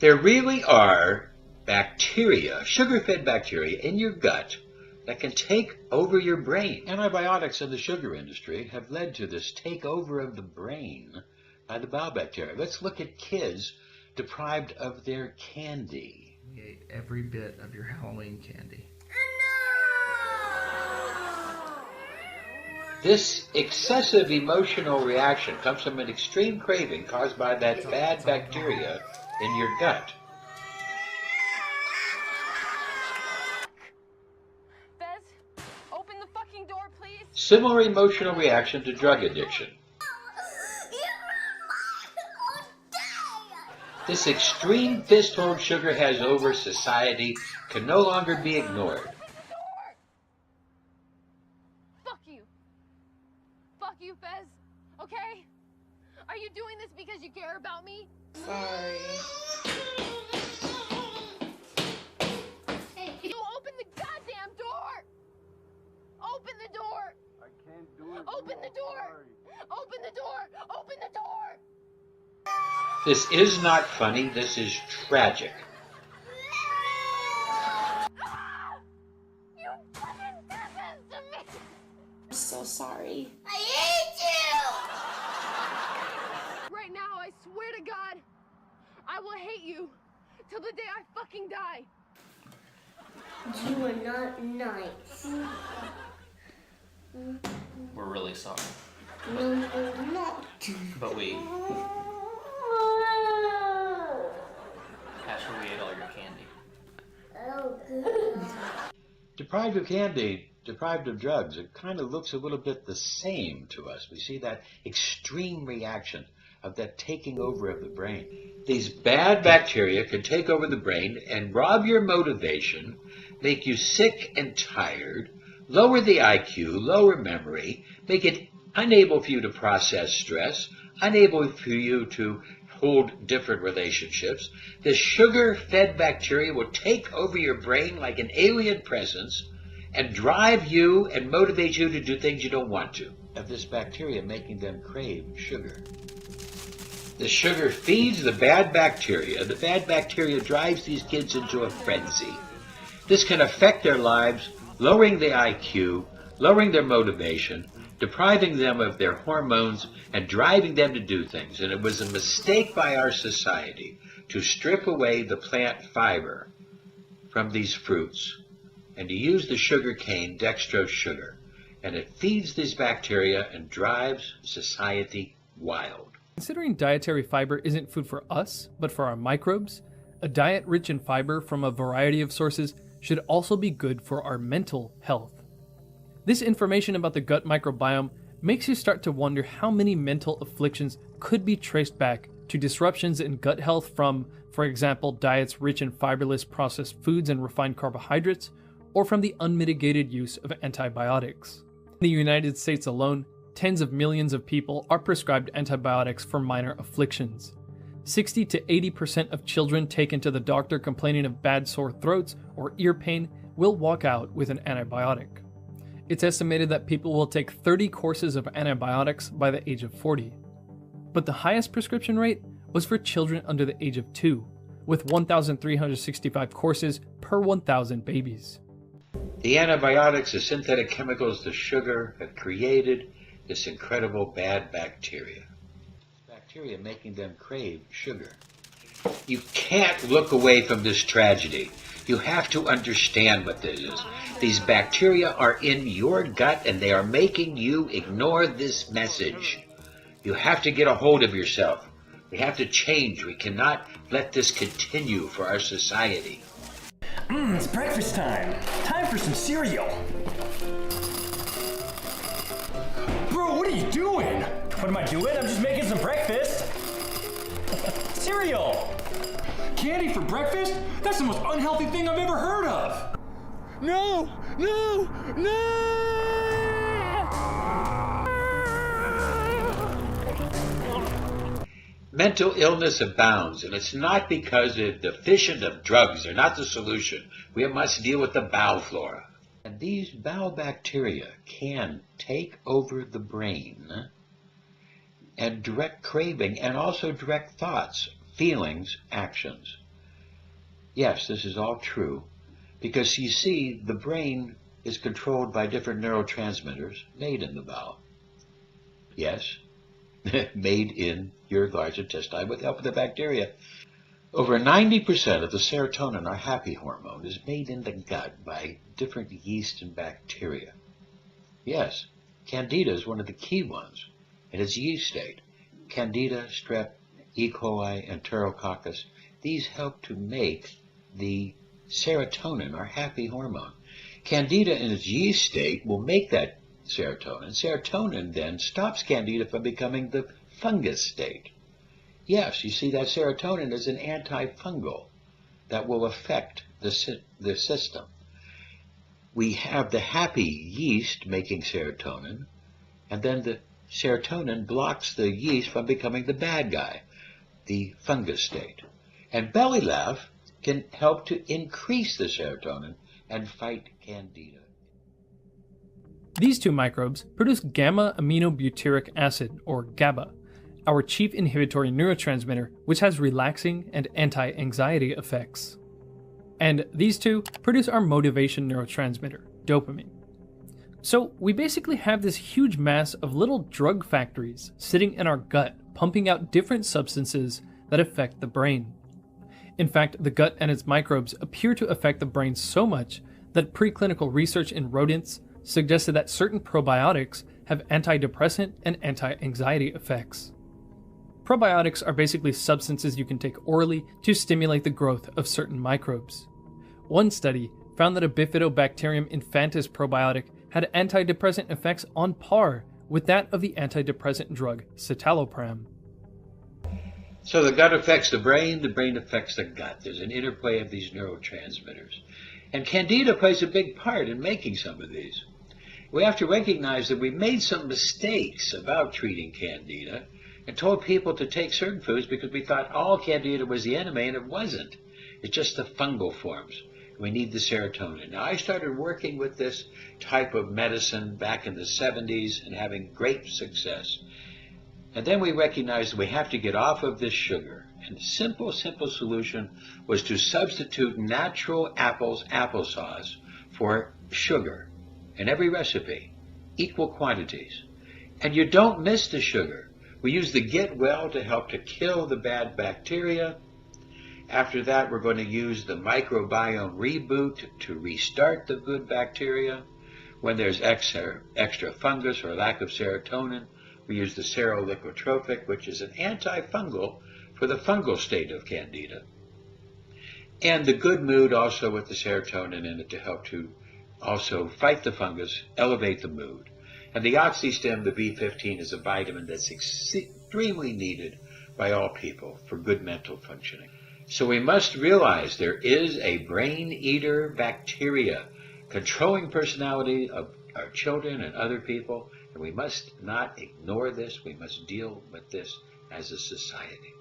There really are bacteria, sugar-fed bacteria in your gut that can take over your brain. Antibiotics in the sugar industry have led to this takeover of the brain by the bowel bacteria. Let's look at kids deprived of their candy. We ate every bit of your Halloween candy. This excessive emotional reaction comes from an extreme craving caused by that bad bacteria in your gut. Bez, open the fucking door, please. Similar emotional reaction to drug addiction. This extreme fisthold sugar has over society can no longer be ignored. Fuck you. Fuck you, Bez. Okay? Are you doing this because you care about me? Sorry. You open the goddamn door! Open the door! I can't do it. Open the door! Open the door! Open the door! This is not funny, this is tragic. You fucking did this to me! I'm so sorry. I hate you! Right now, I swear to God, I will hate you till the day I fucking die. You are not nice. We're really sorry. No, you're not. But we actually ate all your candy. Oh, good. Deprived of candy, deprived of drugs, it kind of looks a little bit the same to us. We see that extreme reaction of that taking over of the brain. These bad bacteria can take over the brain and rob your motivation, make you sick and tired, lower the IQ, lower memory, make it unable for you to process stress, unable for you to hold different relationships. The sugar-fed bacteria will take over your brain like an alien presence and drive you and motivate you to do things you don't want to. Of this bacteria making them crave sugar. The sugar feeds the bad bacteria. The bad bacteria drives these kids into a frenzy. This can affect their lives, lowering the IQ, lowering their motivation, depriving them of their hormones, and driving them to do things. And it was a mistake by our society to strip away the plant fiber from these fruits and to use the sugar cane, dextrose sugar. And it feeds these bacteria and drives society wild. Considering dietary fiber isn't food for us, but for our microbes, a diet rich in fiber from a variety of sources should also be good for our mental health. This information about the gut microbiome makes you start to wonder how many mental afflictions could be traced back to disruptions in gut health from, for example, diets rich in fiberless processed foods and refined carbohydrates, or from the unmitigated use of antibiotics. In the United States alone, tens of millions of people are prescribed antibiotics for minor afflictions. 60 to 80% of children taken to the doctor complaining of bad sore throats or ear pain will walk out with an antibiotic. It's estimated that people will take 30 courses of antibiotics by the age of 40. But the highest prescription rate was for children under the age of 2, with 1,365 courses per 1,000 babies. The antibiotics, the synthetic chemicals, the sugar have created this incredible bad bacteria. Bacteria making them crave sugar. You can't look away from this tragedy. You have to understand what this is. These bacteria are in your gut and they are making you ignore this message. You have to get a hold of yourself. We have to change. We cannot let this continue for our society. It's breakfast time. Time for some cereal. Bro, what are you doing? What am I doing? I'm just making some breakfast. Cereal. Candy for breakfast? That's the most unhealthy thing I've ever heard of. No, no, no! Mental illness abounds, and it's not because they're deficient of drugs. They're not the solution. We must deal with the bowel flora. And these bowel bacteria can take over the brain and direct craving and also direct thoughts, feelings, actions. Yes, this is all true, because you see, the brain is controlled by different neurotransmitters made in the bowel. Yes, made in your large intestine with the help of the bacteria. Over 90% of the serotonin, our happy hormone, is made in the gut by different yeast and bacteria. Yes, Candida is one of the key ones in its yeast state. Candida, Strep, E. coli, and Enterococcus, these help to make the serotonin, our happy hormone. Candida in its yeast state will make that serotonin. Serotonin then stops Candida from becoming the fungus state. Yes, you see, that serotonin is an antifungal that will affect the system. We have the happy yeast making serotonin, and then the serotonin blocks the yeast from becoming the bad guy, the fungus state. And belly laugh can help to increase the serotonin and fight Candida. These two microbes produce gamma-aminobutyric acid, or GABA, our chief inhibitory neurotransmitter, which has relaxing and anti-anxiety effects. And these two produce our motivation neurotransmitter, dopamine. So we basically have this huge mass of little drug factories sitting in our gut, pumping out different substances that affect the brain. In fact, the gut and its microbes appear to affect the brain so much that preclinical research in rodents suggested that certain probiotics have antidepressant and anti-anxiety effects. Probiotics are basically substances you can take orally to stimulate the growth of certain microbes. One study found that a Bifidobacterium infantis probiotic had antidepressant effects on par with that of the antidepressant drug citalopram. So the gut affects the brain affects the gut. There's an interplay of these neurotransmitters. And Candida plays a big part in making some of these. We have to recognize that we made some mistakes about treating Candida and told people to take certain foods because we thought all Candida was the enemy, and it wasn't. It's just the fungal forms. We need the serotonin. Now, I started working with this type of medicine back in the 70s and having great success. And then we recognized that we have to get off of this sugar. And the simple solution was to substitute natural applesauce for sugar in every recipe, equal quantities. And you don't miss the sugar. We use the Get Well to help to kill the bad bacteria. After that, we're going to use the microbiome reboot to restart the good bacteria. When there's extra fungus or lack of serotonin, we use the serolicotropic, which is an antifungal for the fungal state of Candida. And the good mood also with the serotonin in it to help to also fight the fungus, elevate the mood. And the oxystim, the B15, is a vitamin that's extremely needed by all people for good mental functioning. So we must realize there is a brain-eater bacteria controlling personality of our children and other people, and we must not ignore this. We must deal with this as a society.